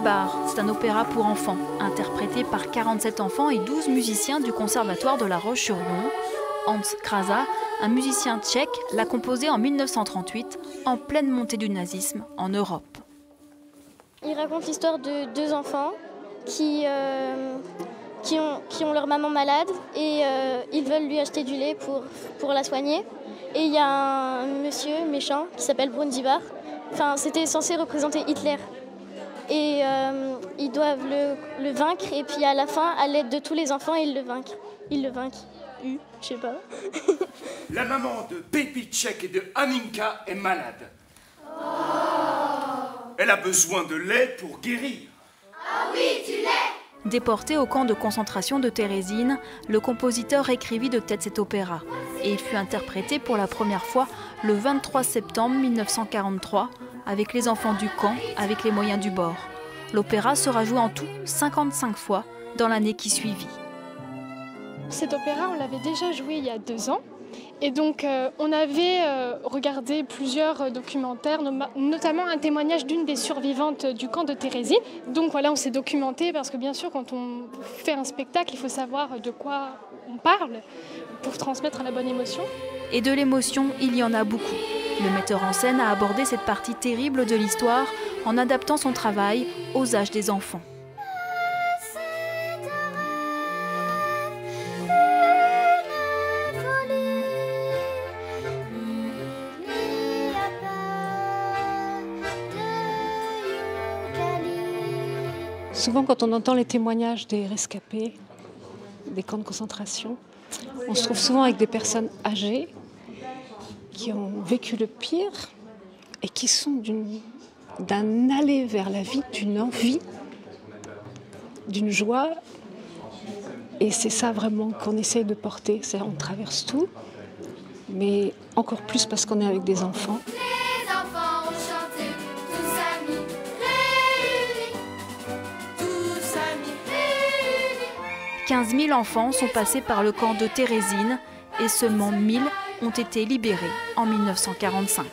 Brundibar, c'est un opéra pour enfants, interprété par 47 enfants et 12 musiciens du Conservatoire de La Roche-sur-Yon. Hans Krasa, un musicien tchèque, l'a composé en 1938, en pleine montée du nazisme en Europe. Il raconte l'histoire de deux enfants qui ont leur maman malade et ils veulent lui acheter du lait pour la soigner. Et il y a un monsieur méchant qui s'appelle Brundibar. Enfin, c'était censé représenter Hitler. Et ils doivent le vaincre et puis à la fin, à l'aide de tous les enfants, ils le vainquent. Je sais pas. La maman de Baby Tchèque et de Aninka est malade. Elle a besoin de lait pour guérir. Ah oui, du lait! Déporté au camp de concentration de Térésine, le compositeur écrivit de tête cet opéra. Et il fut interprété pour la première fois le 23 septembre 1943 avec les enfants du camp, avec les moyens du bord. L'opéra sera joué en tout 55 fois dans l'année qui suivit. Cet opéra, on l'avait déjà joué il y a 2 ans. Et donc, on avait regardé plusieurs documentaires, notamment un témoignage d'une des survivantes du camp de Térésine. Donc voilà, on s'est documenté parce que bien sûr, quand on fait un spectacle, il faut savoir de quoi on parle pour transmettre la bonne émotion. Et de l'émotion, il y en a beaucoup. Le metteur en scène a abordé cette partie terrible de l'histoire en adaptant son travail aux âges des enfants. Souvent, quand on entend les témoignages des rescapés, des camps de concentration, on se trouve souvent avec des personnes âgées qui ont vécu le pire et qui sont d'un aller vers la vie, d'une envie, d'une joie. Et c'est ça vraiment qu'on essaye de porter. C'est-à-dire, on traverse tout, mais encore plus parce qu'on est avec des enfants. 15 000 enfants sont passés par le camp de Térésine et seulement 1000 ont été libérés en 1945.